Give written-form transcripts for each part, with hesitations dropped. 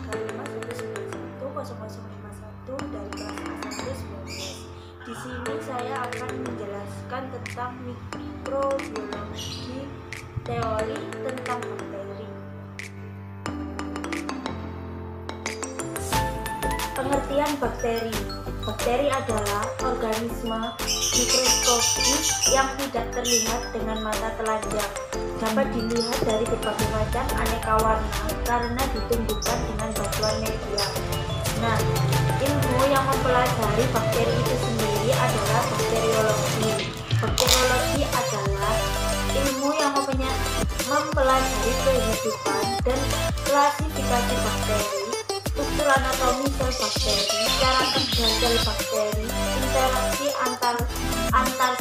351910051 dari kelas A1 Di sini saya akan menjelaskan tentang mikrobiologi, teori tentang bakteri. Pengertian bakteri. Bakteri adalah organisme mikroskopis yang tidak terlihat dengan mata telanjang. Dapat dilihat dari berbagai macam aneka warna karena ditumbuhkan dengan bantuan media. Nah, ilmu yang mempelajari bakteri itu sendiri adalah bakteriologi. Bakteriologi adalah ilmu yang mempelajari kehidupan dan klasifikasi bakteri, struktur anatomi sel bakteri, cara kerja sel bakteri, interaksi antar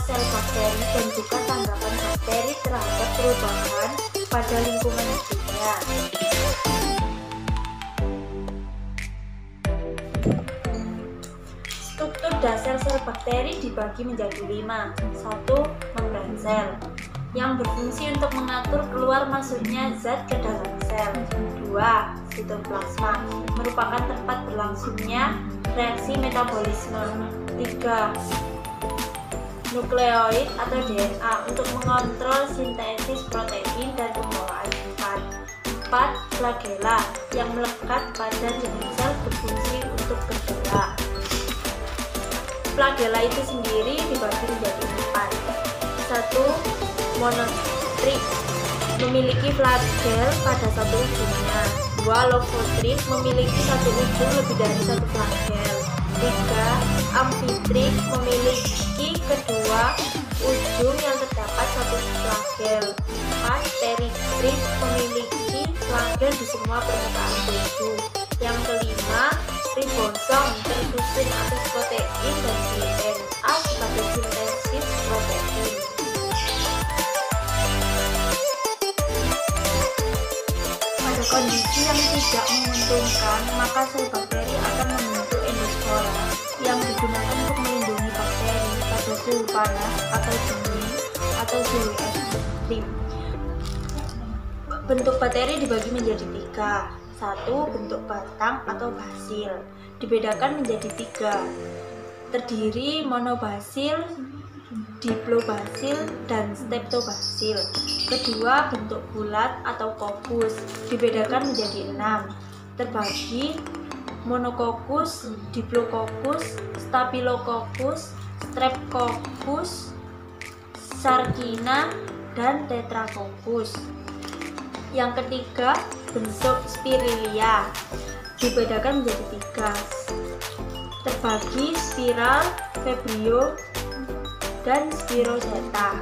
sel bakteri, dan juga tanggapan bakteri terhadap perubahan pada lingkungan hidupnya. Struktur dasar sel bakteri dibagi menjadi 5. 1. Membran sel yang berfungsi untuk mengatur keluar masuknya zat ke dalam sel. 2. Sitoplasma merupakan tempat berlangsungnya reaksi metabolisme. 3. Nukleoid atau DNA untuk mengontrol sintesis protein dan pembawaan zat. 4. Flagella yang melekat pada jarum sel berfungsi untuk bergerak. Flagella itu sendiri dibagi menjadi 4. 1. Monotrik memiliki flagel pada satu ujungnya. 2. Logotrik memiliki satu ujung lebih dari satu flagel. 3. Amfitrik memiliki kedua ujung yang terdapat satu flagel. 4. Perikrik memiliki flagel di semua permukaan tubuh. Yang kelima, ribosom tersusun atas protein dan DNA sebagai sintesis protein. Pada kondisi yang tidak menguntungkan, maka sel bakteri akan membentuk endospora yang digunakan untuk melindungi bakteri pada suhu panas atau dingin atau suhu ekstrim. Bentuk bakteri dibagi menjadi 3. 1. Bentuk batang atau basil dibedakan menjadi 3, terdiri monobasil, diplobasil, dan streptobasil. Kedua, bentuk bulat atau kokus dibedakan menjadi 6, terbagi monokokus, diplokokus, staphylococcus, streptococcus, sarkina, dan tetracoccus. Yang ketiga, bentuk spirilia dibedakan menjadi 3, terbagi spiral, vibrio, dan spiroseta.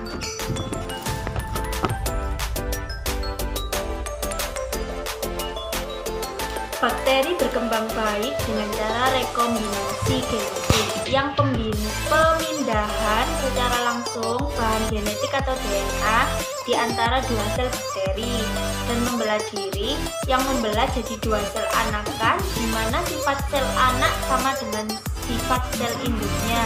Bakteri berkembang baik dengan cara rekombinasi genetik yang pemindahan secara langsung bahan genetik atau DNA di antara dua sel bakteri dan membelah diri yang membelah jadi dua sel anakan di mana sifat sel anak sama dengan sifat sel induknya.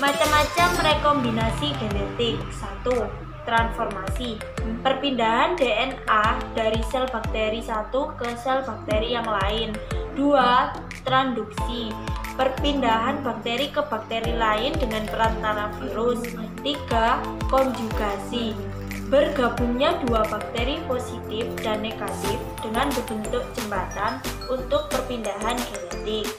Macam-macam rekombinasi genetik. 1. Transformasi, perpindahan DNA dari sel bakteri satu ke sel bakteri yang lain. 2. Transduksi, perpindahan bakteri ke bakteri lain dengan perantara virus. 3. Konjugasi, bergabungnya dua bakteri positif dan negatif dengan berbentuk jembatan untuk perpindahan genetik.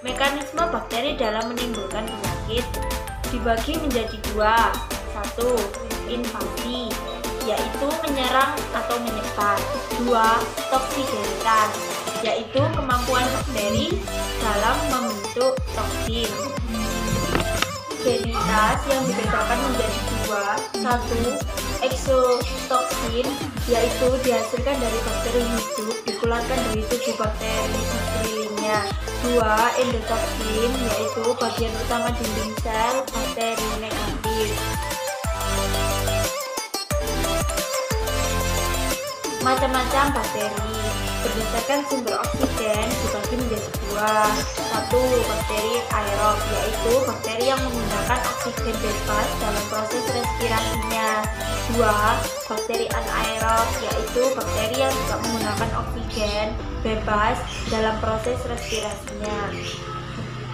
Mekanisme bakteri dalam menimbulkan penyakit dibagi menjadi 2. 1. Invasi, yaitu menyerang atau menyebar. 2. Toksigenitas, yaitu kemampuan bakteri dalam membentuk toksin. Genitas yang dibedakan menjadi 2. 1. Exotoksin, yaitu dihasilkan dari bakteri hidup dikeluarkan dari tubuh bakteri sekelilingnya. 2. Endotoksin, yaitu bagian utama dinding sel bakteri negatif. Macam-macam bakteri berdasarkan sumber oksigen dibagi menjadi 2. dua. Satu, bakteri aerob, yaitu bakteri yang menggunakan oksigen bebas dalam proses respirasinya. Dua, bakteri anaerob, yaitu bakteri yang tidak menggunakan oksigen bebas dalam proses respirasinya.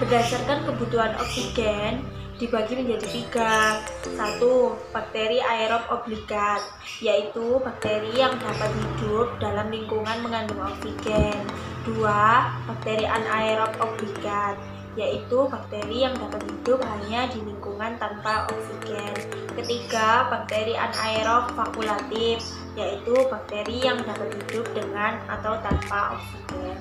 Berdasarkan kebutuhan oksigen dibagi menjadi tiga. Satu, bakteri aerob obligat, yaitu bakteri yang dapat hidup dalam lingkungan mengandung oksigen. Dua, bakteri anaerob obligat, yaitu bakteri yang dapat hidup hanya di lingkungan tanpa oksigen. Ketiga, bakteri anaerob fakulatif, yaitu bakteri yang dapat hidup dengan atau tanpa oksigen.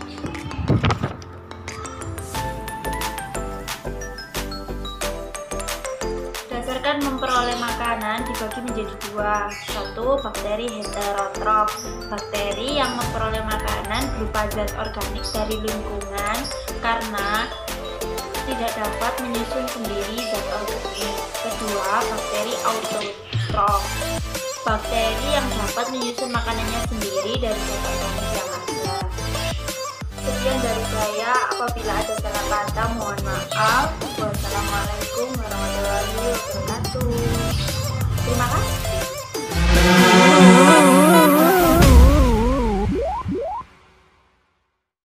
Berdasarkan memperoleh makanan dibagi menjadi dua. Satu, bakteri heterotrof, bakteri yang memperoleh makanan berupa zat organik dari lingkungan karena tidak dapat menyusun sendiri zat organik. Kedua, bakteri autotrof, bakteri yang dapat menyusun makanannya sendiri dari zat organik yang ada. Sekian dari saya, apabila ada salah kata mohon maaf. Wassalamualaikum warahmatullahi wabarakatuh. Terima kasih.